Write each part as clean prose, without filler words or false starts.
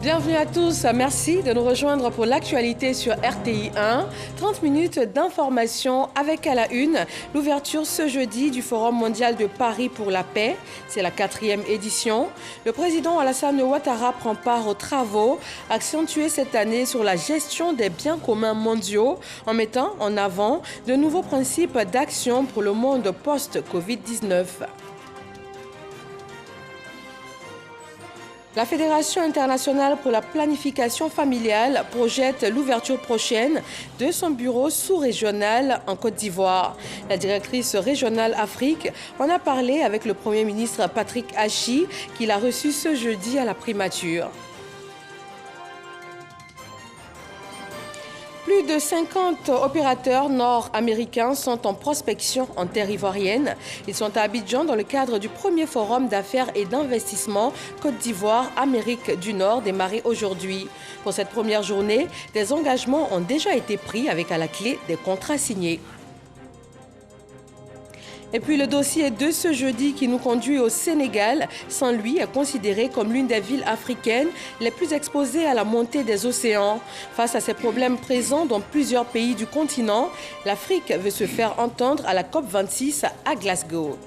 Bienvenue à tous, merci de nous rejoindre pour l'actualité sur RTI 1. 30 minutes d'information avec à la une l'ouverture ce jeudi du Forum mondial de Paris pour la paix. C'est la 4e édition. Le président Alassane Ouattara prend part aux travaux accentués cette année sur la gestion des biens communs mondiaux en mettant en avant de nouveaux principes d'action pour le monde post-Covid-19. La Fédération internationale pour la planification familiale projette l'ouverture prochaine de son bureau sous-régional en Côte d'Ivoire. La directrice régionale Afrique en a parlé avec le Premier ministre Patrick Achi, qu'il a reçu ce jeudi à la primature. Plus de 50 opérateurs nord-américains sont en prospection en terre ivoirienne. Ils sont à Abidjan dans le cadre du premier forum d'affaires et d'investissement Côte d'Ivoire-Amérique du Nord démarré aujourd'hui. Pour cette première journée, des engagements ont déjà été pris avec à la clé des contrats signés. Et puis le dossier de ce jeudi qui nous conduit au Sénégal, Saint-Louis est considéré comme l'une des villes africaines les plus exposées à la montée des océans. Face à ces problèmes présents dans plusieurs pays du continent, l'Afrique veut se faire entendre à la COP26 à Glasgow.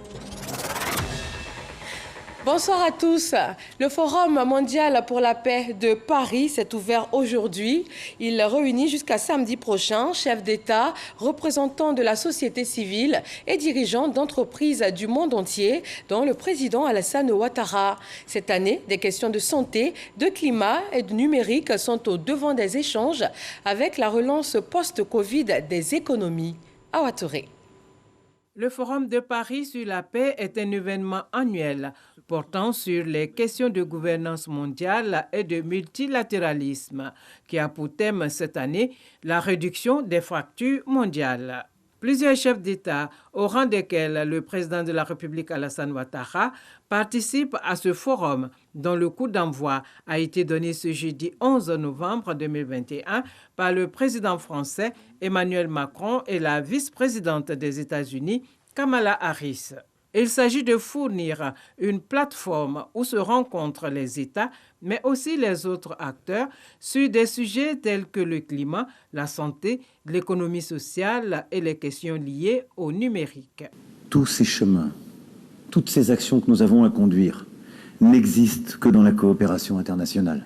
Bonsoir à tous. Le Forum mondial pour la paix de Paris s'est ouvert aujourd'hui. Il réunit jusqu'à samedi prochain chefs d'État, représentants de la société civile et dirigeants d'entreprises du monde entier, dont le président Alassane Ouattara. Cette année, des questions de santé, de climat et de numérique sont au devant des échanges avec la relance post-Covid des économies. À Ouattara. Le Forum de Paris sur la paix est un événement annuel portant sur les questions de gouvernance mondiale et de multilatéralisme qui a pour thème cette année la réduction des fractures mondiales. Plusieurs chefs d'État, au rang desquels le président de la République Alassane Ouattara, participent à ce forum dont le coup d'envoi a été donné ce jeudi 11 novembre 2021 par le président français Emmanuel Macron et la vice-présidente des États-Unis Kamala Harris. Il s'agit de fournir une plateforme où se rencontrent les États, mais aussi les autres acteurs sur des sujets tels que le climat, la santé, l'économie sociale et les questions liées au numérique. Tous ces chemins, toutes ces actions que nous avons à conduire n'existent que dans la coopération internationale.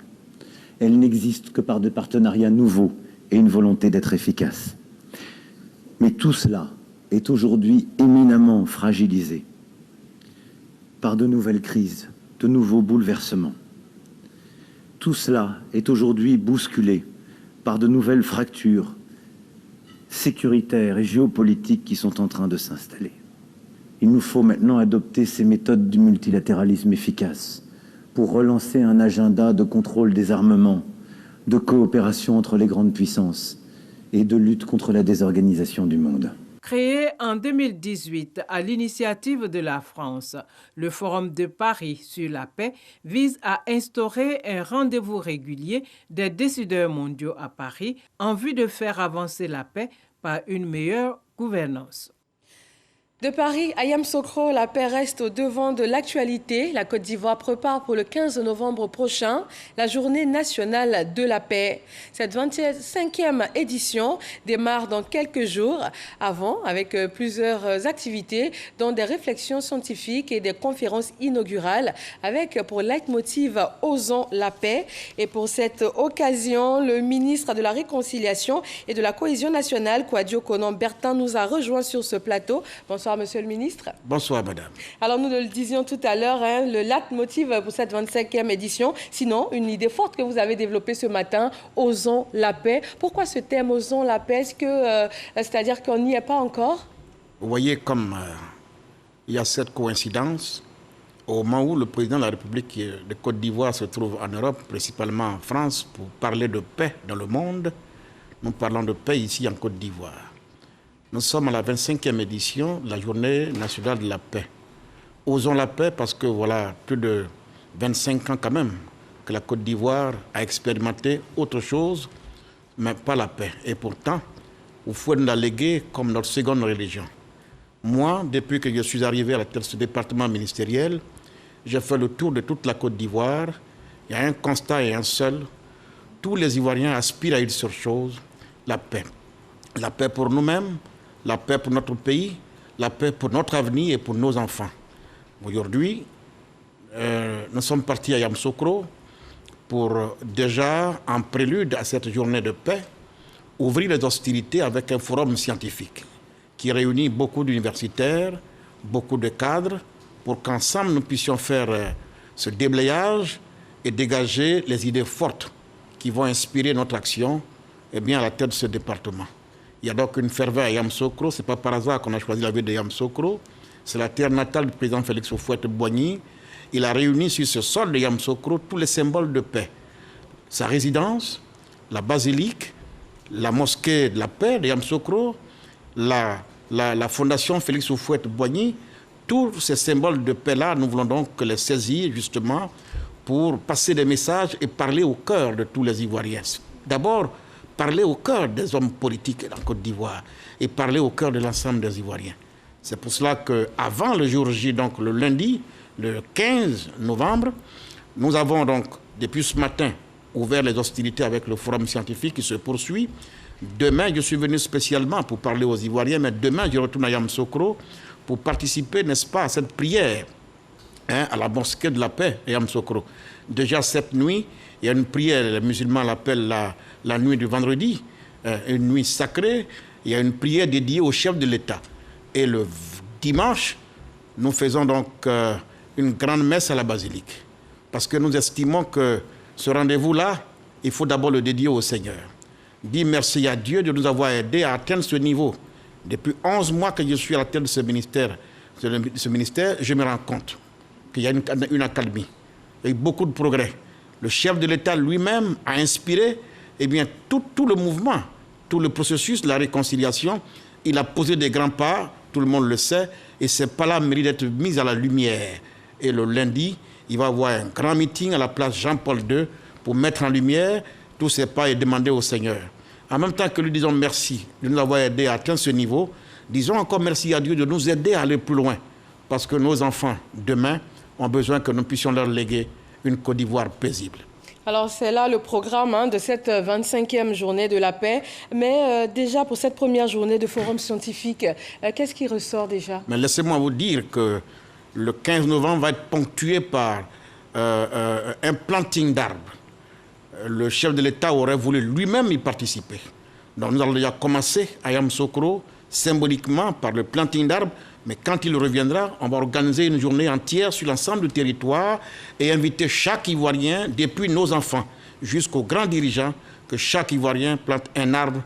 Elles n'existent que par des partenariats nouveaux et une volonté d'être efficaces. Mais tout cela est aujourd'hui éminemment fragilisé par de nouvelles crises, de nouveaux bouleversements. Tout cela est aujourd'hui bousculé par de nouvelles fractures sécuritaires et géopolitiques qui sont en train de s'installer. Il nous faut maintenant adopter ces méthodes du multilatéralisme efficace pour relancer un agenda de contrôle des armements, de coopération entre les grandes puissances et de lutte contre la désorganisation du monde. Créé en 2018 à l'initiative de la France, le Forum de Paris sur la paix vise à instaurer un rendez-vous régulier des décideurs mondiaux à Paris en vue de faire avancer la paix par une meilleure gouvernance. De Paris à Yamoussoukro, la paix reste au devant de l'actualité. La Côte d'Ivoire prépare pour le 15 novembre prochain la journée nationale de la paix. Cette 25e édition démarre dans quelques jours, avec plusieurs activités, dont des réflexions scientifiques et des conférences inaugurales, avec pour leitmotiv « Osons la paix ». Et pour cette occasion, le ministre de la Réconciliation et de la Cohésion nationale, Kouadio Konan Bertin, nous a rejoint sur ce plateau. Bonsoir, monsieur le ministre. Bonsoir, madame. Alors, nous le disions tout à l'heure, le leitmotiv pour cette 25e édition, sinon, une idée forte que vous avez développée ce matin, Osons la paix. Pourquoi ce thème, Osons la paix? Est-ce que, c'est-à-dire qu'on n'y est pas encore? Vous voyez comme il y a cette coïncidence. Au moment où le président de la République de Côte d'Ivoire se trouve en Europe, principalement en France, pour parler de paix dans le monde, nous parlons de paix ici en Côte d'Ivoire. Nous sommes à la 25e édition de la Journée nationale de la paix. Osons la paix parce que voilà, plus de 25 ans quand même que la Côte d'Ivoire a expérimenté autre chose, mais pas la paix. Et pourtant, il faut nous la léguer comme notre seconde religion. Moi, depuis que je suis arrivé à la tête de ce département ministériel, j'ai fait le tour de toute la Côte d'Ivoire. il y a un constat et un seul. Tous les Ivoiriens aspirent à une seule chose, la paix. La paix pour nous-mêmes, la paix pour notre pays, la paix pour notre avenir et pour nos enfants. Aujourd'hui, nous sommes partis à Yamoussoukro pour déjà, en prélude à cette journée de paix, ouvrir les hostilités avec un forum scientifique qui réunit beaucoup d'universitaires, beaucoup de cadres, pour qu'ensemble nous puissions faire ce déblayage et dégager les idées fortes qui vont inspirer notre action à la tête de ce département. Il y a donc une ferveur à Yamoussoukro. Ce n'est pas par hasard qu'on a choisi la ville de Yamoussoukro. C'est la terre natale du président Félix Houphouët-Boigny. Il a réuni sur ce sol de Yamoussoukro tous les symboles de paix. Sa résidence, la basilique, la mosquée de la paix de Yamoussoukro, la fondation Félix Houphouët-Boigny, tous ces symboles de paix-là, nous voulons donc les saisir justement pour passer des messages et parler au cœur de tous les Ivoiriens. D'abord, parler au cœur des hommes politiques en Côte d'Ivoire et parler au cœur de l'ensemble des Ivoiriens. C'est pour cela qu'avant le jour J, donc le lundi, le 15 novembre, nous avons donc, depuis ce matin, ouvert les hostilités avec le forum scientifique qui se poursuit. Demain, je suis venu spécialement pour parler aux Ivoiriens, mais demain, je retourne à Yamoussoukro pour participer, n'est-ce pas, à cette prière à la mosquée de la paix à Yamoussoukro. Déjà cette nuit, il y a une prière, les musulmans l'appellent la nuit du vendredi, une nuit sacrée. Il y a une prière dédiée au chef de l'État. Et le dimanche, nous faisons donc une grande messe à la basilique. Parce que nous estimons que ce rendez-vous-là, il faut d'abord le dédier au Seigneur. Dire merci à Dieu de nous avoir aidés à atteindre ce niveau. Depuis 11 mois que je suis à la tête de ce ministère, je me rends compte qu'il y a une accalmie. Il y a eu beaucoup de progrès. Le chef de l'État lui-même a inspiré tout le mouvement, tout le processus de la réconciliation. Il a posé des grands pas, tout le monde le sait, et ces pas-là méritent d'être mis à la lumière. Et le lundi, il va y avoir un grand meeting à la place Jean-Paul II pour mettre en lumière tous ces pas et demander au Seigneur. En même temps que lui disons merci de nous avoir aidés à atteindre ce niveau, disons encore merci à Dieu de nous aider à aller plus loin. Parce que nos enfants, demain, ont besoin que nous puissions leur léguer une Côte d'Ivoire paisible. Alors c'est là le programme de cette 25e journée de la paix. Mais déjà pour cette première journée de forum scientifique, qu'est-ce qui ressort déjà? Mais laissez-moi vous dire que le 15 novembre va être ponctué par un planting d'arbres. Le chef de l'État aurait voulu lui-même y participer. Donc nous allons déjà commencer à Yamoussoukro symboliquement par le planting d'arbres. Mais quand il reviendra, on va organiser une journée entière sur l'ensemble du territoire et inviter chaque Ivoirien, depuis nos enfants jusqu'aux grands dirigeants, que chaque Ivoirien plante un arbre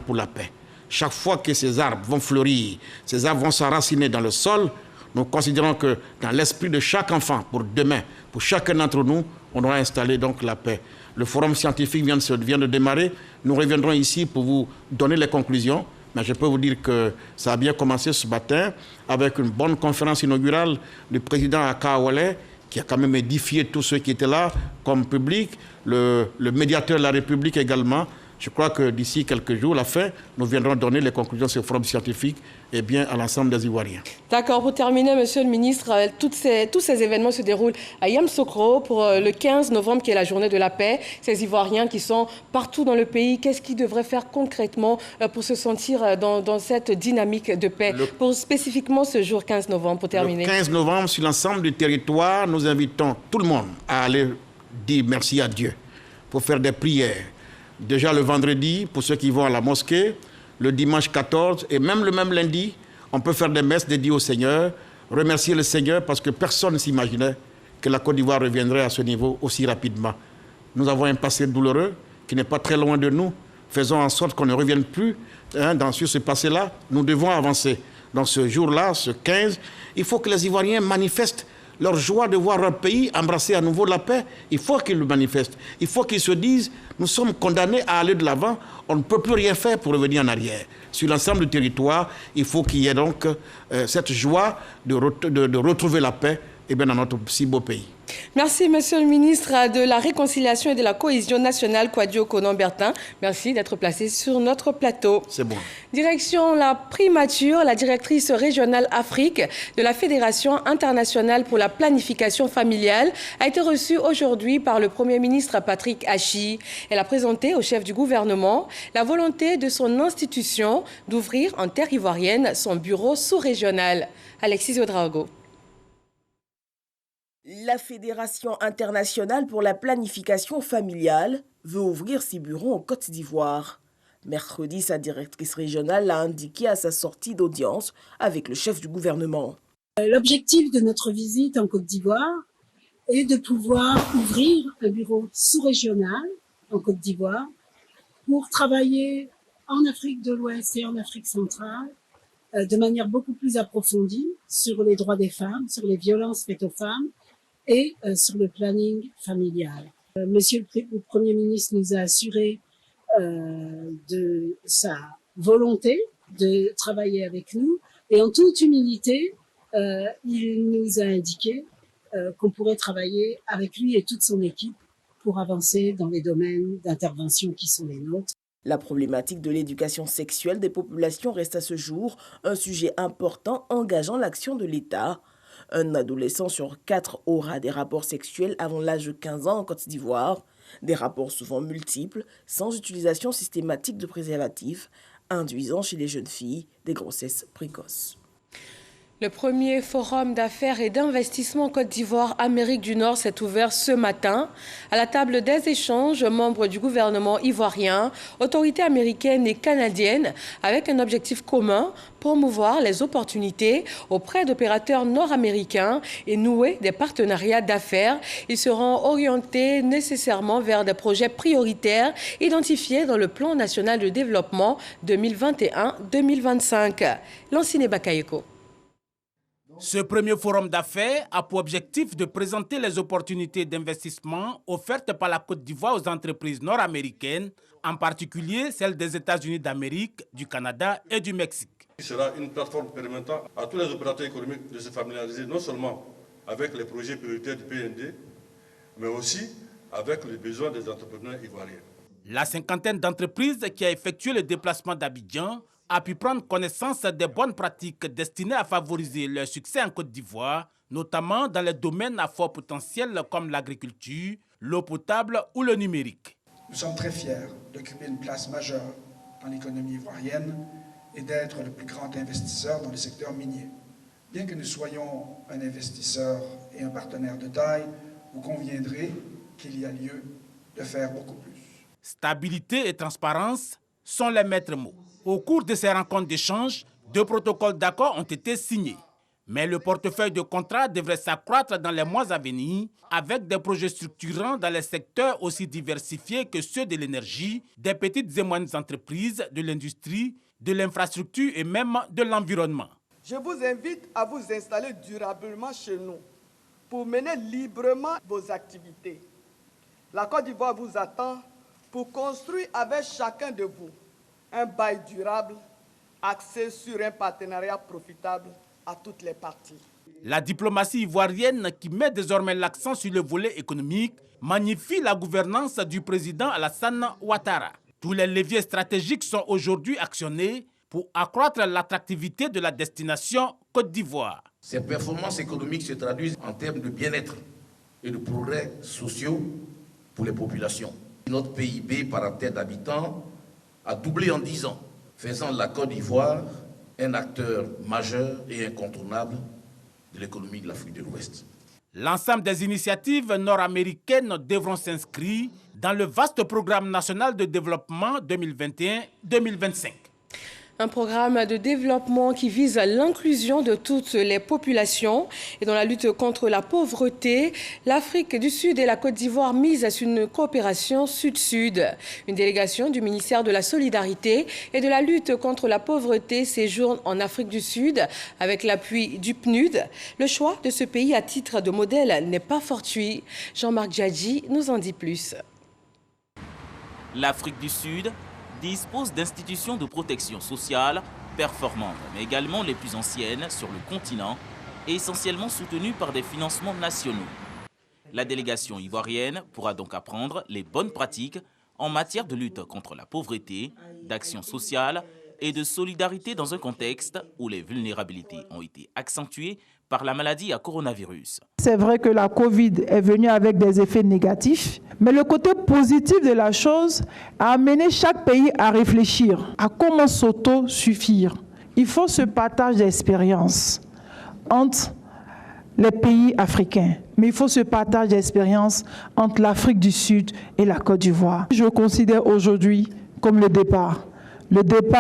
pour la paix. Chaque fois que ces arbres vont fleurir, ces arbres vont s'enraciner dans le sol, nous considérons que dans l'esprit de chaque enfant, pour demain, pour chacun d'entre nous, on doit installer donc la paix. Le forum scientifique vient de démarrer. Nous reviendrons ici pour vous donner les conclusions. Mais je peux vous dire que ça a bien commencé ce matin avec une bonne conférence inaugurale du président Akawale qui a quand même édifié tous ceux qui étaient là comme public, le médiateur de la République également. Je crois que d'ici quelques jours, la fin, nous viendrons donner les conclusions de ce forum scientifique à l'ensemble des Ivoiriens. D'accord. Pour terminer, Monsieur le Ministre, tous ces événements se déroulent à Yamoussoukro pour le 15 novembre, qui est la journée de la paix. Ces Ivoiriens qui sont partout dans le pays, qu'est-ce qu'ils devraient faire concrètement pour se sentir dans cette dynamique de paix, pour spécifiquement ce jour 15 novembre, pour terminer? Le 15 novembre, sur l'ensemble du territoire, nous invitons tout le monde à aller dire merci à Dieu, pour faire des prières. Déjà le vendredi, pour ceux qui vont à la mosquée, le dimanche 14 et même le même lundi, on peut faire des messes dédiées au Seigneur, remercier le Seigneur parce que personne ne s'imaginait que la Côte d'Ivoire reviendrait à ce niveau aussi rapidement. Nous avons un passé douloureux qui n'est pas très loin de nous. Faisons en sorte qu'on ne revienne plus sur ce passé-là. Nous devons avancer. Dans ce jour-là, ce 15, il faut que les Ivoiriens manifestent leur joie de voir leur pays embrasser à nouveau la paix. Il faut qu'ils le manifestent. Il faut qu'ils se disent, nous sommes condamnés à aller de l'avant, on ne peut plus rien faire pour revenir en arrière. Sur l'ensemble du territoire, il faut qu'il y ait donc cette joie de retrouver la paix et bien dans notre si beau pays. Merci, Monsieur le ministre de la Réconciliation et de la Cohésion nationale, Kouadio Konan-Bertin. Merci d'être placé sur notre plateau. C'est bon. Direction la primature, la directrice régionale Afrique de la Fédération internationale pour la planification familiale a été reçue aujourd'hui par le Premier ministre Patrick Achi. Elle a présenté au chef du gouvernement la volonté de son institution d'ouvrir en terre ivoirienne son bureau sous-régional. Alexis Ouedraogo. La Fédération internationale pour la planification familiale veut ouvrir ses bureaux en Côte d'Ivoire. Mercredi, sa directrice régionale l'a indiqué à sa sortie d'audience avec le chef du gouvernement. L'objectif de notre visite en Côte d'Ivoire est de pouvoir ouvrir un bureau sous-régional en Côte d'Ivoire pour travailler en Afrique de l'Ouest et en Afrique centrale de manière beaucoup plus approfondie sur les droits des femmes, sur les violences faites aux femmes et sur le planning familial. Monsieur le Premier ministre nous a assuré de sa volonté de travailler avec nous et en toute humilité, il nous a indiqué qu'on pourrait travailler avec lui et toute son équipe pour avancer dans les domaines d'intervention qui sont les nôtres. La problématique de l'éducation sexuelle des populations reste à ce jour un sujet important engageant l'action de l'État. Un adolescent sur 4 aura des rapports sexuels avant l'âge de 15 ans en Côte d'Ivoire. Des rapports souvent multiples, sans utilisation systématique de préservatifs, induisant chez les jeunes filles des grossesses précoces. Le premier forum d'affaires et d'investissement Côte d'Ivoire-Amérique du Nord s'est ouvert ce matin. À la table des échanges, membres du gouvernement ivoirien, autorités américaines et canadiennes, avec un objectif commun, promouvoir les opportunités auprès d'opérateurs nord-américains et nouer des partenariats d'affaires. Ils seront orientés nécessairement vers des projets prioritaires identifiés dans le plan national de développement 2021-2025. Lancine Bakayeko. Ce premier forum d'affaires a pour objectif de présenter les opportunités d'investissement offertes par la Côte d'Ivoire aux entreprises nord-américaines, en particulier celles des États-Unis d'Amérique, du Canada et du Mexique. Il sera une plateforme permettant à tous les opérateurs économiques de se familiariser non seulement avec les projets prioritaires du PND, mais aussi avec les besoins des entrepreneurs ivoiriens. La cinquantaine d'entreprises qui a effectué le déplacement d'Abidjan a pu prendre connaissance des bonnes pratiques destinées à favoriser leur succès en Côte d'Ivoire, notamment dans les domaines à fort potentiel comme l'agriculture, l'eau potable ou le numérique. Nous sommes très fiers d'occuper une place majeure dans l'économie ivoirienne et d'être le plus grand investisseur dans le secteur minier. Bien que nous soyons un investisseur et un partenaire de taille, vous conviendrez qu'il y a lieu de faire beaucoup plus. Stabilité et transparence sont les maîtres mots. Au cours de ces rencontres d'échange, 2 protocoles d'accord ont été signés. Mais le portefeuille de contrats devrait s'accroître dans les mois à venir avec des projets structurants dans les secteurs aussi diversifiés que ceux de l'énergie, des petites et moyennes entreprises, de l'industrie, de l'infrastructure et même de l'environnement. Je vous invite à vous installer durablement chez nous pour mener librement vos activités. La Côte d'Ivoire vous attend pour construire avec chacun de vous un bail durable axé sur un partenariat profitable à toutes les parties. La diplomatie ivoirienne, qui met désormais l'accent sur le volet économique, magnifie la gouvernance du président Alassane Ouattara. Tous les leviers stratégiques sont aujourd'hui actionnés pour accroître l'attractivité de la destination Côte d'Ivoire. Ces performances économiques se traduisent en termes de bien-être et de progrès sociaux pour les populations. Notre PIB par tête d'habitants a doublé en 10 ans, faisant de la Côte d'Ivoire un acteur majeur et incontournable de l'économie de l'Afrique de l'Ouest. L'ensemble des initiatives nord-américaines devront s'inscrire dans le vaste programme national de développement 2021-2025. Un programme de développement qui vise l'inclusion de toutes les populations et dans la lutte contre la pauvreté. L'Afrique du Sud et la Côte d'Ivoire misent sur une coopération sud-sud. Une délégation du ministère de la Solidarité et de la lutte contre la pauvreté séjourne en Afrique du Sud avec l'appui du PNUD. Le choix de ce pays à titre de modèle n'est pas fortuit. Jean-Marc Djadji nous en dit plus. L'Afrique du Sud dispose d'institutions de protection sociale performantes, mais également les plus anciennes sur le continent, et essentiellement soutenue par des financements nationaux. La délégation ivoirienne pourra donc apprendre les bonnes pratiques en matière de lutte contre la pauvreté, d'action sociale et de solidarité dans un contexte où les vulnérabilités ont été accentuées par la maladie à coronavirus. C'est vrai que la Covid est venue avec des effets négatifs, mais le côté positif de la chose a amené chaque pays à réfléchir à comment s'auto-suffire. Il faut ce partage d'expériences entre les pays africains, mais il faut ce partage d'expériences entre l'Afrique du Sud et la Côte d'Ivoire. Je considère aujourd'hui comme le départ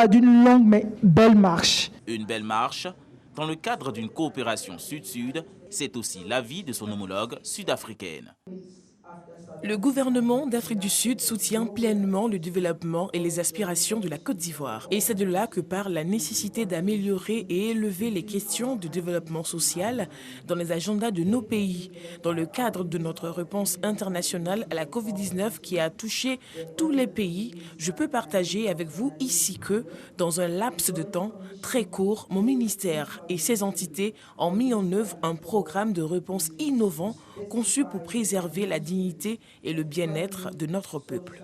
d'une longue mais belle marche. Une belle marche dans le cadre d'une coopération sud-sud, c'est aussi l'avis de son homologue sud-africaine. Le gouvernement d'Afrique du Sud soutient pleinement le développement et les aspirations de la Côte d'Ivoire. Et c'est de là que part la nécessité d'améliorer et élever les questions de développement social dans les agendas de nos pays, dans le cadre de notre réponse internationale à la Covid-19 qui a touché tous les pays. Je peux partager avec vous ici que, dans un laps de temps très court, mon ministère et ses entités ont mis en œuvre un programme de réponse innovant conçu pour préserver la dignité et le bien-être de notre peuple.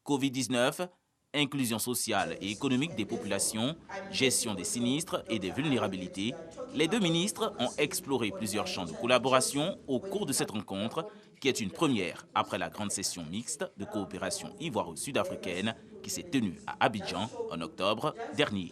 Covid-19, inclusion sociale et économique des populations, gestion des sinistres et des vulnérabilités, les deux ministres ont exploré plusieurs champs de collaboration au cours de cette rencontre, qui est une première après la grande session mixte de coopération ivoiro-sud-africaine qui s'est tenue à Abidjan en octobre dernier.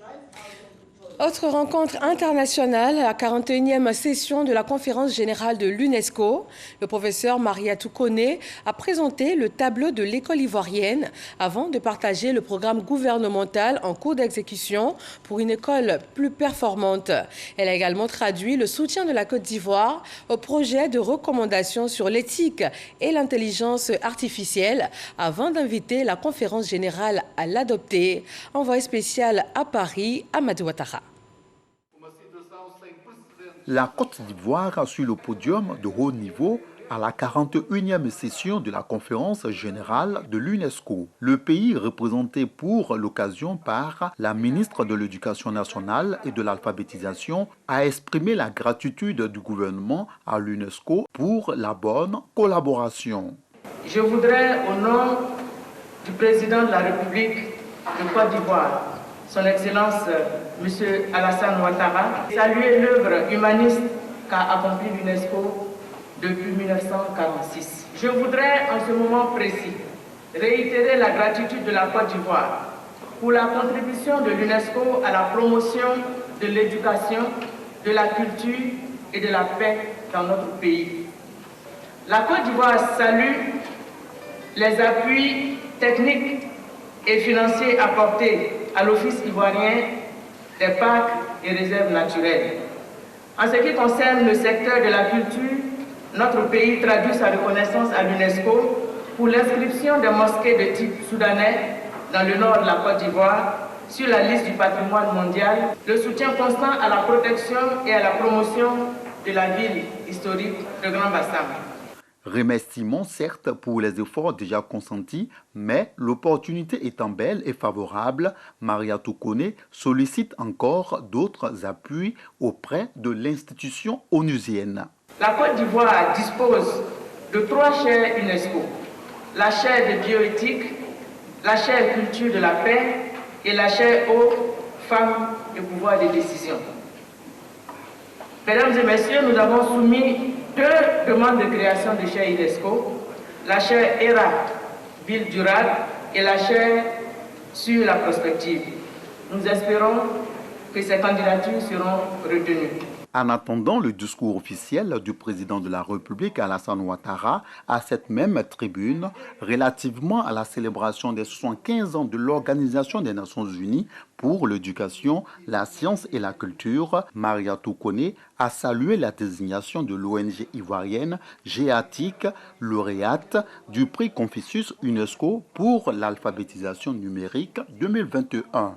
Autre rencontre internationale, la 41e session de la conférence générale de l'UNESCO. Le professeur Mariatou Koné a présenté le tableau de l'école ivoirienne avant de partager le programme gouvernemental en cours d'exécution pour une école plus performante. Elle a également traduit le soutien de la Côte d'Ivoire au projet de recommandation sur l'éthique et l'intelligence artificielle avant d'inviter la conférence générale à l'adopter. Envoyé spécial à Paris, Amadou Ouattara. La Côte d'Ivoire sur le podium de haut niveau à la 41e session de la conférence générale de l'UNESCO. Le pays, représenté pour l'occasion par la ministre de l'Éducation nationale et de l'alphabétisation, a exprimé la gratitude du gouvernement à l'UNESCO pour la bonne collaboration. Je voudrais, au nom du président de la République de Côte d'Ivoire, Son Excellence M. Alassane Ouattara, saluer l'œuvre humaniste qu'a accomplie l'UNESCO depuis 1946. Je voudrais, en ce moment précis, réitérer la gratitude de la Côte d'Ivoire pour la contribution de l'UNESCO à la promotion de l'éducation, de la culture et de la paix dans notre pays. La Côte d'Ivoire salue les appuis techniques et financiers apportés à l'Office ivoirien des parcs et réserves naturelles. En ce qui concerne le secteur de la culture, notre pays traduit sa reconnaissance à l'UNESCO pour l'inscription des mosquées de type soudanais dans le nord de la Côte d'Ivoire sur la liste du patrimoine mondial, le soutien constant à la protection et à la promotion de la ville historique de Grand Bassam. Remerciements certes pour les efforts déjà consentis, mais l'opportunité étant belle et favorable, Mariatou Koné sollicite encore d'autres appuis auprès de l'institution onusienne. La Côte d'Ivoire dispose de 3 chaires UNESCO, la chaire de bioéthique, la chaire culture de la paix et la chaire eau, femmes et pouvoir de décision. Mesdames et messieurs, nous avons soumis 2 demandes de création de chaires UNESCO, la chaire ERA, ville durable, et la chaire sur la prospective. Nous espérons que ces candidatures seront retenues. En attendant le discours officiel du président de la République, Alassane Ouattara, à cette même tribune, relativement à la célébration des 75 ans de l'Organisation des Nations Unies pour l'éducation, la science et la culture, Mariatou Koné a salué la désignation de l'ONG ivoirienne GEATIC, lauréate du prix Confucius UNESCO pour l'alphabétisation numérique 2021.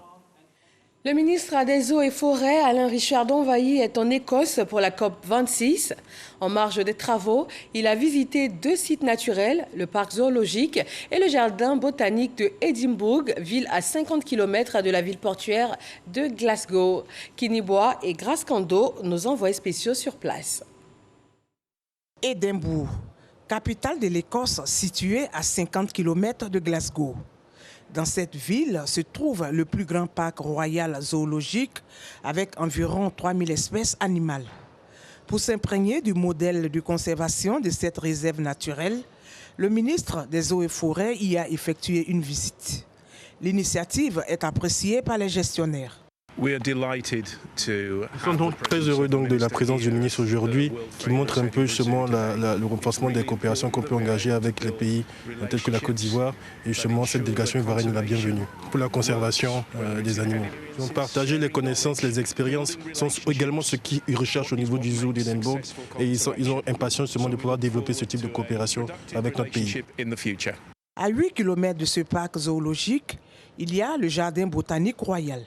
Le ministre des Eaux et Forêts, Alain Richard Donvayi, est en Écosse pour la COP26. En marge des travaux, il a visité 2 sites naturels, le parc zoologique et le jardin botanique de Édimbourg, ville à 50 km de la ville portuaire de Glasgow. Kinibois et Grascando, nos envoyés spéciaux sur place. Édimbourg, capitale de l'Écosse située à 50 km de Glasgow. Dans cette ville se trouve le plus grand parc royal zoologique avec environ 3000 espèces animales. Pour s'imprégner du modèle de conservation de cette réserve naturelle, le ministre des Eaux et Forêts y a effectué une visite. L'initiative est appréciée par les gestionnaires. Nous sommes donc très heureux de la présence du ministre aujourd'hui qui montre un peu justement le renforcement des coopérations qu'on peut engager avec les pays tels que la Côte d'Ivoire et justement cette délégation ivoirienne est la bienvenue pour la conservation des animaux. Donc, partager les connaissances, les expériences sont également ce qu'ils recherchent au niveau du zoo d'Édimbourg et ils ont impatience justement de pouvoir développer ce type de coopération avec notre pays. À 8 km de ce parc zoologique, il y a le jardin botanique royal.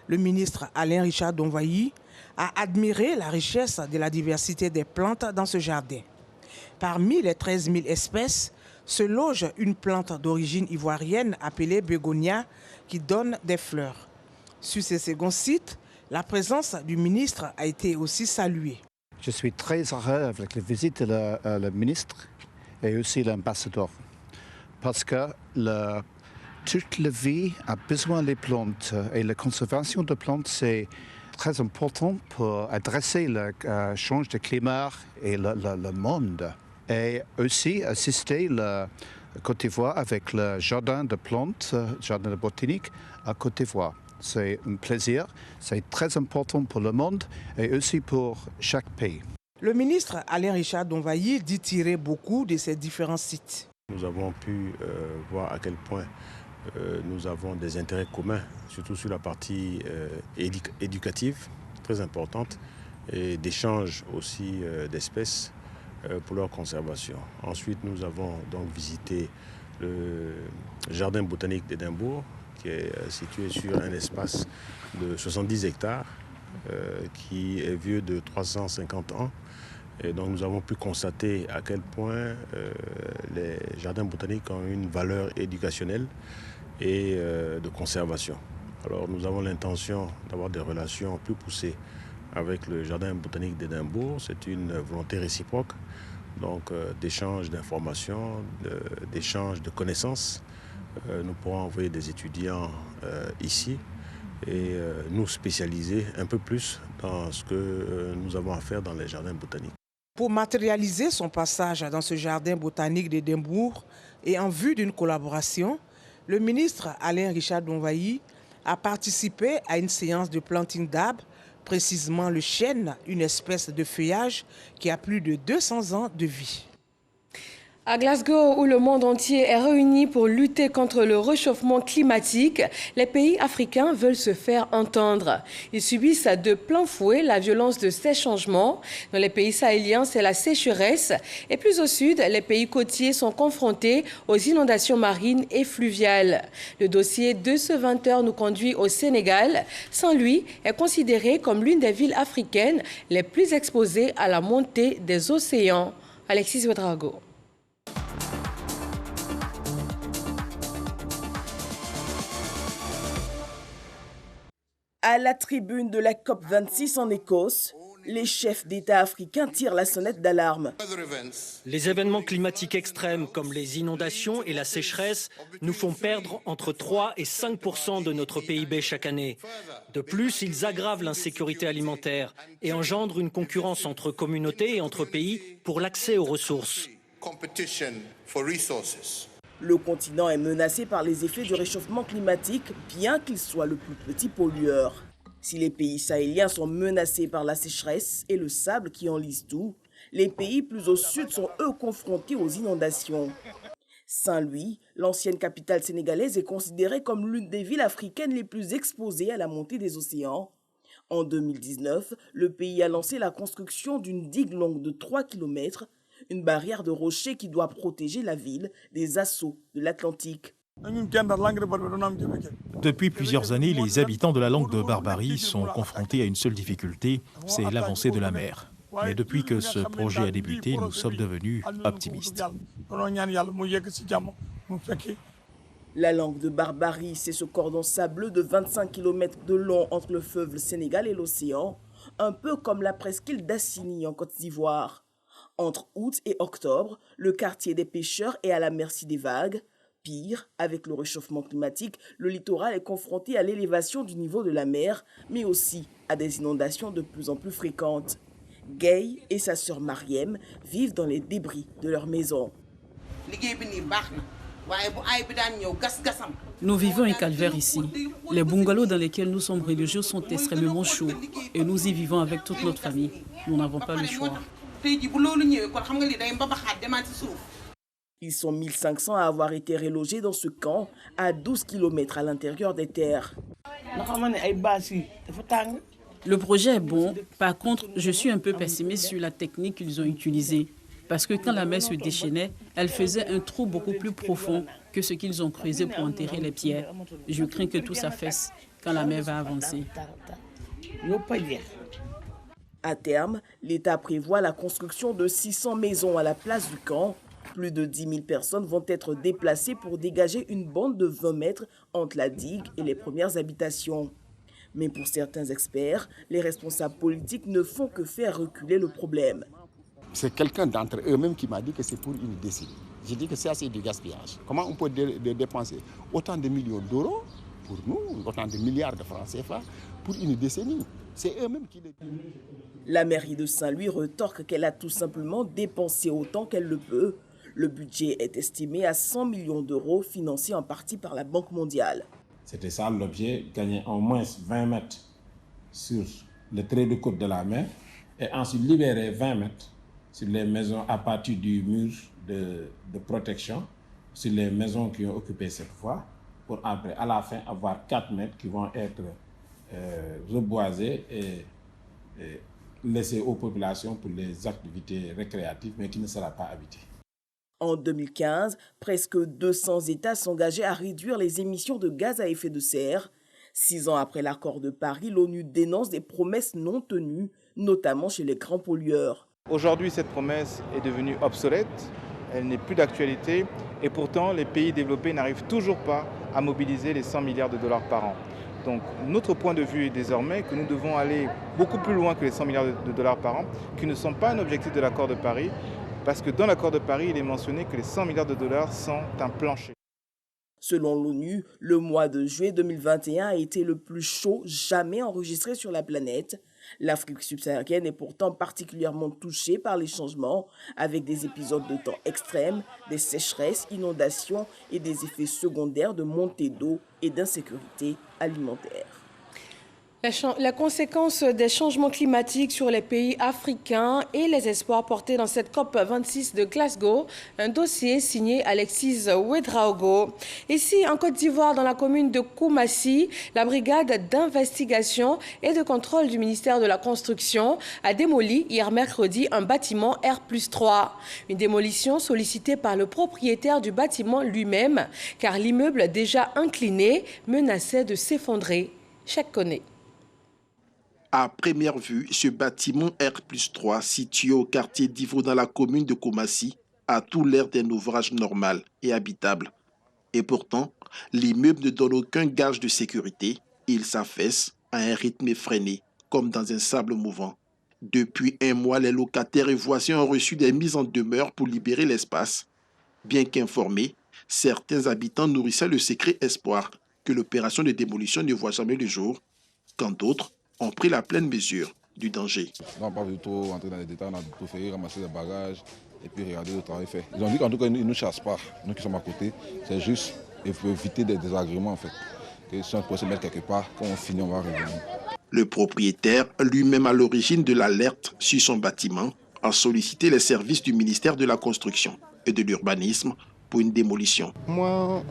Le ministre Alain Richard Donvayi a admiré la richesse de la diversité des plantes dans ce jardin. Parmi les 13 000 espèces se loge une plante d'origine ivoirienne appelée bégonia qui donne des fleurs. Sur ce second site, la présence du ministre a été aussi saluée. Je suis très heureux avec la visite du ministre et aussi l'ambassadeur parce que toute la vie a besoin des plantes et la conservation des plantes, c'est très important pour adresser le changement de climat et le monde. Et aussi assister la Côte d'Ivoire avec le jardin de plantes, jardin botanique à Côte d'Ivoire. C'est un plaisir, c'est très important pour le monde et aussi pour chaque pays. Le ministre Alain Richard Donvayi dit tirer beaucoup de ces différents sites. Nous avons pu voir à quel point nous avons des intérêts communs, surtout sur la partie éducative, très importante, et d'échange aussi d'espèces pour leur conservation. Ensuite, nous avons donc visité le jardin botanique d'Édimbourg, qui est situé sur un espace de 70 hectares, qui est vieux de 350 ans. Et donc nous avons pu constater à quel point les jardins botaniques ont une valeur éducationnelle et de conservation. Alors nous avons l'intention d'avoir des relations plus poussées avec le jardin botanique d'Édimbourg. C'est une volonté réciproque, donc d'échange d'informations, d'échange de connaissances. Nous pourrons envoyer des étudiants ici et nous spécialiser un peu plus dans ce que nous avons à faire dans les jardins botaniques. Pour matérialiser son passage dans ce jardin botanique d'Édimbourg et en vue d'une collaboration, le ministre Alain Richard Donvayi a participé à une séance de planting d'arbres, précisément le chêne, une espèce de feuillage qui a plus de 200 ans de vie. À Glasgow, où le monde entier est réuni pour lutter contre le réchauffement climatique, les pays africains veulent se faire entendre. Ils subissent de plein fouet la violence de ces changements. Dans les pays sahéliens, c'est la sécheresse. Et plus au sud, les pays côtiers sont confrontés aux inondations marines et fluviales. Le dossier de ce 20h nous conduit au Sénégal. Saint-Louis est considéré comme l'une des villes africaines les plus exposées à la montée des océans. Alexis Ouedraogo. À la tribune de la COP26 en Écosse, les chefs d'État africains tirent la sonnette d'alarme. Les événements climatiques extrêmes comme les inondations et la sécheresse nous font perdre entre 3 et 5% de notre PIB chaque année. De plus, ils aggravent l'insécurité alimentaire et engendrent une concurrence entre communautés et entre pays pour l'accès aux ressources. Le continent est menacé par les effets du réchauffement climatique, bien qu'il soit le plus petit pollueur. Si les pays sahéliens sont menacés par la sécheresse et le sable qui enlise tout, les pays plus au sud sont eux confrontés aux inondations. Saint-Louis, l'ancienne capitale sénégalaise, est considérée comme l'une des villes africaines les plus exposées à la montée des océans. En 2019, le pays a lancé la construction d'une digue longue de 3 km, une barrière de rochers qui doit protéger la ville des assauts de l'Atlantique. Depuis plusieurs années, les habitants de la langue de Barbarie sont confrontés à une seule difficulté, c'est l'avancée de la mer. Mais depuis que ce projet a débuté, nous sommes devenus optimistes. La langue de Barbarie, c'est ce cordon sableux de 25 km de long entre le fleuve le Sénégal et l'océan, un peu comme la presqu'île d'Assini en Côte d'Ivoire. Entre août et octobre, le quartier des pêcheurs est à la merci des vagues. Pire, avec le réchauffement climatique, le littoral est confronté à l'élévation du niveau de la mer, mais aussi à des inondations de plus en plus fréquentes. Gay et sa sœur Mariem vivent dans les débris de leur maison. Nous vivons un calvaire ici. Les bungalows dans lesquels nous sommes religieux sont extrêmement chauds et nous y vivons avec toute notre famille. Nous n'avons pas le choix. Ils sont 1500 à avoir été relogés dans ce camp à 12 km à l'intérieur des terres. Le projet est bon, par contre, je suis un peu pessimiste sur la technique qu'ils ont utilisée. Parce que quand la mer se déchaînait, elle faisait un trou beaucoup plus profond que ce qu'ils ont creusé pour enterrer les pierres. Je crains que tout s'affaisse quand la mer va avancer. À terme, l'État prévoit la construction de 600 maisons à la place du camp. Plus de 10 000 personnes vont être déplacées pour dégager une bande de 20 mètres entre la digue et les premières habitations. Mais pour certains experts, les responsables politiques ne font que faire reculer le problème. C'est quelqu'un d'entre eux-mêmes qui m'a dit que c'est pour une décennie. J'ai dit que c'est assez du gaspillage. Comment on peut dépenser autant de millions d'euros pour nous, autant de milliards de francs CFA pour une décennie? C'est eux-mêmes qui le disent. La mairie de Saint-Louis retorque qu'elle a tout simplement dépensé autant qu'elle le peut. Le budget est estimé à 100 millions d'euros, financé en partie par la Banque mondiale. C'était ça l'objet, gagner au moins 20 mètres sur le trait de côte de la mer et ensuite libérer 20 mètres sur les maisons à partir du mur de protection, sur les maisons qui ont occupé cette voie, pour après, à la fin, avoir 4 mètres qui vont être reboisés et laissés aux populations pour les activités récréatives, mais qui ne sera pas habité. En 2015, presque 200 États s'engageaient à réduire les émissions de gaz à effet de serre. 6 ans après l'accord de Paris, l'ONU dénonce des promesses non tenues, notamment chez les grands pollueurs. Aujourd'hui, cette promesse est devenue obsolète, elle n'est plus d'actualité et pourtant les pays développés n'arrivent toujours pas à mobiliser les 100 milliards de dollars par an. Donc notre point de vue est désormais que nous devons aller beaucoup plus loin que les 100 milliards de dollars par an, qui ne sont pas un objectif de l'accord de Paris, parce que dans l'accord de Paris, il est mentionné que les 100 milliards de dollars sont un plancher. Selon l'ONU, le mois de juillet 2021 a été le plus chaud jamais enregistré sur la planète. L'Afrique subsaharienne est pourtant particulièrement touchée par les changements, avec des épisodes de temps extrêmes, des sécheresses, inondations et des effets secondaires de montée d'eau et d'insécurité alimentaire. La conséquence des changements climatiques sur les pays africains et les espoirs portés dans cette COP26 de Glasgow, un dossier signé Alexis Ouedraogo. Ici, en Côte d'Ivoire, dans la commune de Koumassi, la brigade d'investigation et de contrôle du ministère de la Construction a démoli hier mercredi un bâtiment R+3. Une démolition sollicitée par le propriétaire du bâtiment lui-même, car l'immeuble déjà incliné menaçait de s'effondrer. Chaque connaît. À première vue, ce bâtiment R+3 situé au quartier d'Ivo dans la commune de Koumassi a tout l'air d'un ouvrage normal et habitable. Et pourtant, l'immeuble ne donne aucun gage de sécurité. Il s'affaisse à un rythme effréné, comme dans un sable mouvant. Depuis un mois, les locataires et voisins ont reçu des mises en demeure pour libérer l'espace. Bien qu'informés, certains habitants nourrissaient le secret espoir que l'opération de démolition ne voit jamais le jour, quand d'autres ont pris la pleine mesure du danger. On n'a pas voulu trop entrer dans les détails, on a préféré ramasser les bagages et puis regarder le travail fait. Ils ont dit qu'en tout cas, ils ne nous chassent pas, nous qui sommes à côté. C'est juste, il faut éviter des désagréments en fait. Que si on peut se mettre quelque part, quand on finit, on va revenir. Le propriétaire, lui-même à l'origine de l'alerte sur son bâtiment, a sollicité les services du ministère de la Construction et de l'Urbanisme pour une démolition. Moi,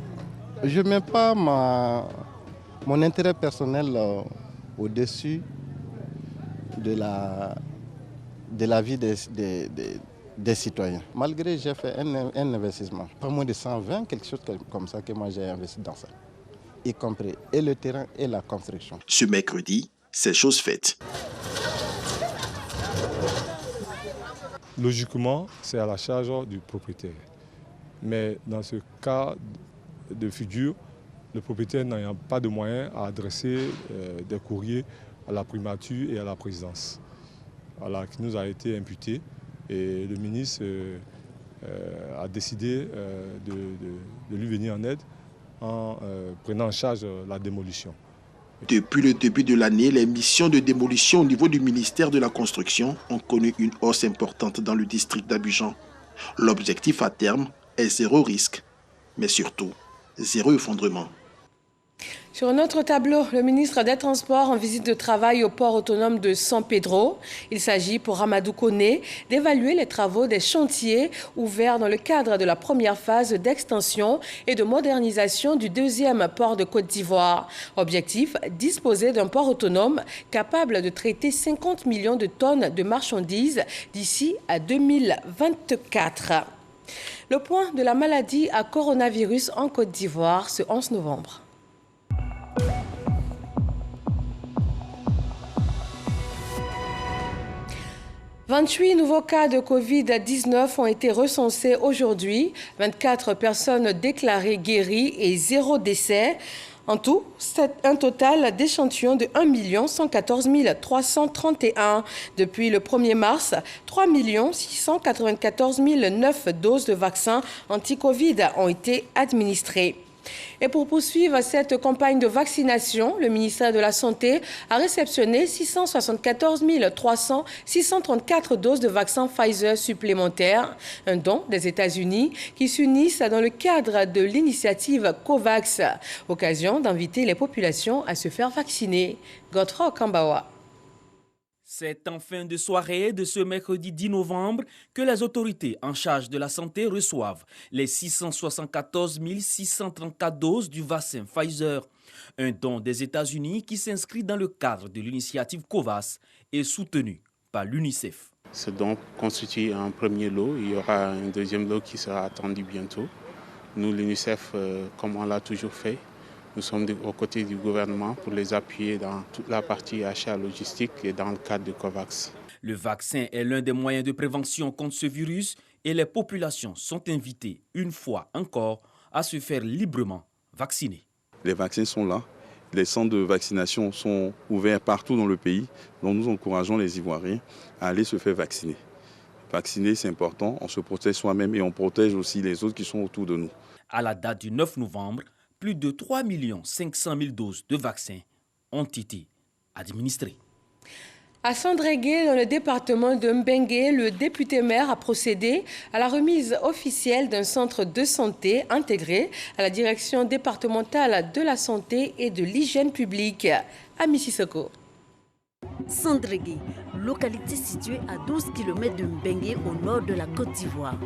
je ne mets pas mon intérêt personnel au-dessus de la vie des citoyens. Malgré j'ai fait un investissement, pas moins de 120, quelque chose comme ça que moi j'ai investi dans ça, y compris et le terrain et la construction. Ce mercredi, c'est chose faite. Logiquement, c'est à la charge du propriétaire. Mais dans ce cas de figure, le propriétaire n'ayant pas de moyens à adresser des courriers à la primature et à la présidence, voilà, qui nous a été imputé. Et le ministre a décidé de lui venir en aide en prenant en charge la démolition. Depuis le début de l'année, les missions de démolition au niveau du ministère de la Construction ont connu une hausse importante dans le district d'Abidjan. L'objectif à terme est zéro risque, mais surtout zéro effondrement. Sur un autre tableau, le ministre des Transports en visite de travail au port autonome de San Pedro. Il s'agit pour Amadou Koné d'évaluer les travaux des chantiers ouverts dans le cadre de la première phase d'extension et de modernisation du deuxième port de Côte d'Ivoire. Objectif, disposer d'un port autonome capable de traiter 50 millions de tonnes de marchandises d'ici à 2024. Le point de la maladie à coronavirus en Côte d'Ivoire ce 11 novembre. 28 nouveaux cas de Covid-19 ont été recensés aujourd'hui. 24 personnes déclarées guéries et 0 décès. En tout, c'est un total d'échantillons de 1 114 331. Depuis le 1er mars, 3 694 009 doses de vaccins anti-Covid ont été administrées. Et pour poursuivre cette campagne de vaccination, le ministère de la Santé a réceptionné 674 634 doses de vaccins Pfizer supplémentaires, un don des États-Unis qui s'unissent dans le cadre de l'initiative COVAX, occasion d'inviter les populations à se faire vacciner. Godfrey Kambawa. C'est en fin de soirée de ce mercredi 10 novembre que les autorités en charge de la santé reçoivent les 674 634 doses du vaccin Pfizer, un don des États-Unis qui s'inscrit dans le cadre de l'initiative COVAX et soutenu par l'UNICEF. Ce don constitue un premier lot, il y aura un deuxième lot qui sera attendu bientôt. Nous, l'UNICEF, comme on l'a toujours fait, nous sommes aux côtés du gouvernement pour les appuyer dans toute la partie achat logistique et dans le cadre de COVAX. Le vaccin est l'un des moyens de prévention contre ce virus et les populations sont invitées une fois encore à se faire librement vacciner. Les vaccins sont là, les centres de vaccination sont ouverts partout dans le pays, donc nous encourageons les Ivoiriens à aller se faire vacciner. Vacciner, c'est important, on se protège soi-même et on protège aussi les autres qui sont autour de nous. À la date du 9 novembre, plus de 3 500 000 doses de vaccins ont été administrées. À Sandrégué, dans le département de Mbengue, le député-maire a procédé à la remise officielle d'un centre de santé intégré à la direction départementale de la santé et de l'hygiène publique. Ami Sissoko. Sandrégué, localité située à 12 km de Mbengue au nord de la Côte d'Ivoire.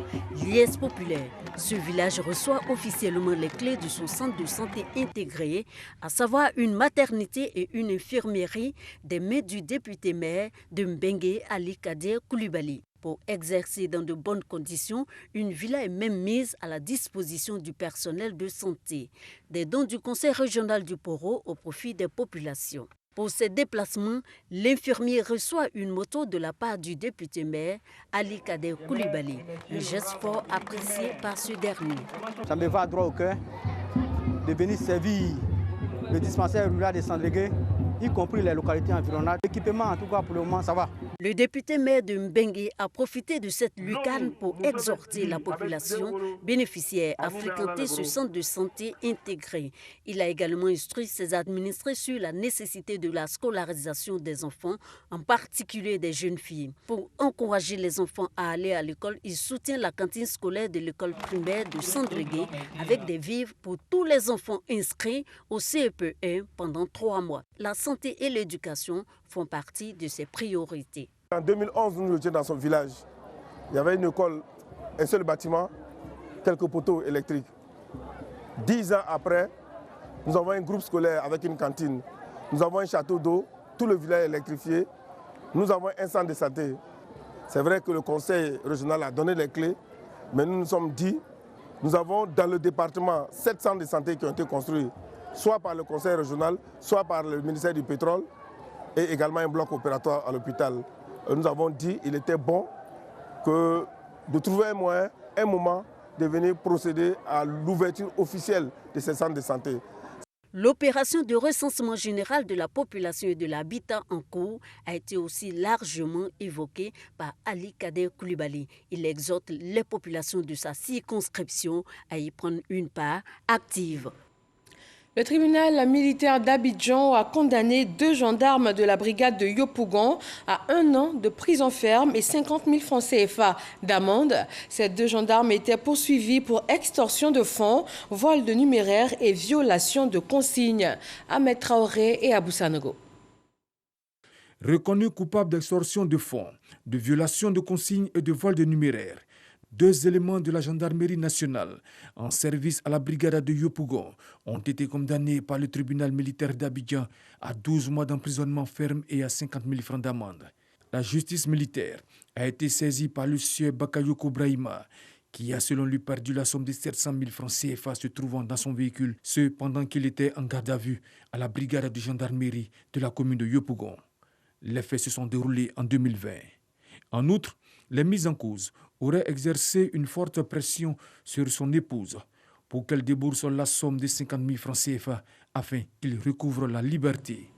Liesse populaire. Ce village reçoit officiellement les clés de son centre de santé intégré, à savoir une maternité et une infirmerie des mains du député-maire de Mbengue, Ali Kader Koulibaly. Pour exercer dans de bonnes conditions, une villa est même mise à la disposition du personnel de santé. Des dons du Conseil régional du Poro au profit des populations. Pour ces déplacements, l'infirmier reçoit une moto de la part du député-maire Ali Kader Koulibaly, un geste fort apprécié par ce dernier. Ça me va droit au cœur de venir servir le dispensaire rural de Sandrégué, y compris les localités environnantes. L'équipement, en tout cas, pour le moment, ça va. Le député-maire de Mbengue a profité de cette lucarne pour exhorter la population bénéficiaire à fréquenter ce centre de santé intégré. Il a également instruit ses administrés sur la nécessité de la scolarisation des enfants, en particulier des jeunes filles. Pour encourager les enfants à aller à l'école, il soutient la cantine scolaire de l'école primaire de Sandrégué avec des vivres pour tous les enfants inscrits au CEP1 pendant 3 mois. La santé et l'éducation font partie de ses priorités. En 2011, nous étions dans son village. Il y avait une école, un seul bâtiment, quelques poteaux électriques. 10 ans après, nous avons un groupe scolaire avec une cantine. Nous avons un château d'eau, tout le village est électrifié. Nous avons un centre de santé. C'est vrai que le conseil régional a donné les clés, mais nous nous sommes dit, nous avons dans le département 7 centres de santé qui ont été construits, soit par le conseil régional, soit par le ministère du pétrole, et également un bloc opératoire à l'hôpital. Nous avons dit qu'il était bon de trouver un moyen, un moment, de venir procéder à l'ouverture officielle de ces centres de santé. L'opération de recensement général de la population et de l'habitat en cours a été aussi largement évoquée par Ali Kader Koulibaly. Il exhorte les populations de sa circonscription à y prendre une part active. Le tribunal militaire d'Abidjan a condamné 2 gendarmes de la brigade de Yopougon à 1 an de prison ferme et 50 000 francs CFA d'amende. Ces 2 gendarmes étaient poursuivis pour extorsion de fonds, vol de numéraire et violation de consignes. Ahmed Traoré et Abou Sanogo. Reconnus coupables d'extorsion de fonds, de violation de consignes et de vol de numéraire, 2 éléments de la gendarmerie nationale en service à la brigade de Yopougon ont été condamnés par le tribunal militaire d'Abidjan à 12 mois d'emprisonnement ferme et à 50 000 francs d'amende. La justice militaire a été saisie par le sieur Bakayoko Brahima, qui a selon lui perdu la somme de 700 000 francs CFA se trouvant dans son véhicule, ce pendant qu'il était en garde à vue à la brigade de gendarmerie de la commune de Yopougon. Les faits se sont déroulés en 2020. En outre, les mises en cause auraient exercé une forte pression sur son épouse pour qu'elle débourse la somme de 50 000 francs CFA afin qu'il recouvre la liberté.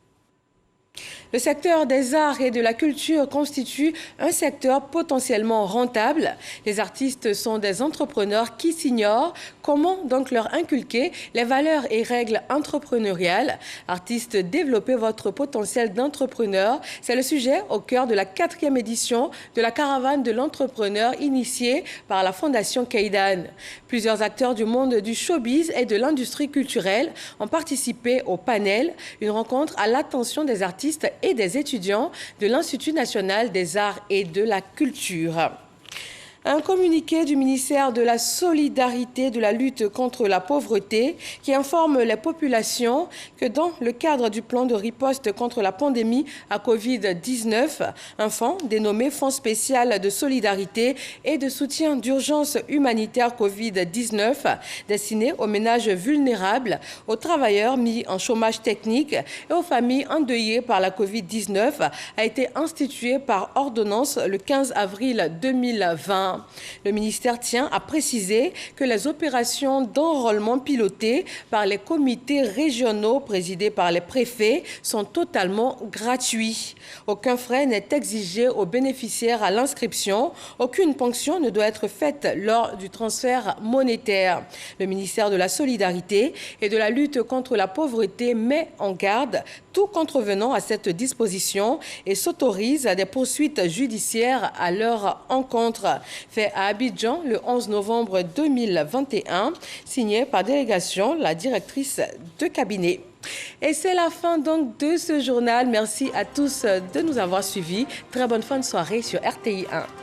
Le secteur des arts et de la culture constitue un secteur potentiellement rentable. Les artistes sont des entrepreneurs qui s'ignorent. Comment donc leur inculquer les valeurs et règles entrepreneuriales? Artistes, développez votre potentiel d'entrepreneur. C'est le sujet au cœur de la 4e édition de la caravane de l'entrepreneur initiée par la Fondation Keidan. Plusieurs acteurs du monde du showbiz et de l'industrie culturelle ont participé au panel, une rencontre à l'attention des artistes et des étudiants de l'Institut national des arts et de la culture. Un communiqué du ministère de la Solidarité et de la lutte contre la pauvreté qui informe les populations que dans le cadre du plan de riposte contre la pandémie à Covid-19, un fonds dénommé Fonds spécial de solidarité et de soutien d'urgence humanitaire Covid-19 destiné aux ménages vulnérables, aux travailleurs mis en chômage technique et aux familles endeuillées par la Covid-19 a été institué par ordonnance le 15 avril 2020. Le ministère tient à préciser que les opérations d'enrôlement pilotées par les comités régionaux présidés par les préfets sont totalement gratuits. Aucun frais n'est exigé aux bénéficiaires à l'inscription. Aucune ponction ne doit être faite lors du transfert monétaire. Le ministère de la Solidarité et de la lutte contre la pauvreté met en garde tout contrevenant à cette disposition et s'autorise à des poursuites judiciaires à leur encontre. Fait à Abidjan le 11 novembre 2021, signé par délégation la directrice de cabinet. Et c'est la fin donc de ce journal. Merci à tous de nous avoir suivis. Très bonne fin de soirée sur RTI 1.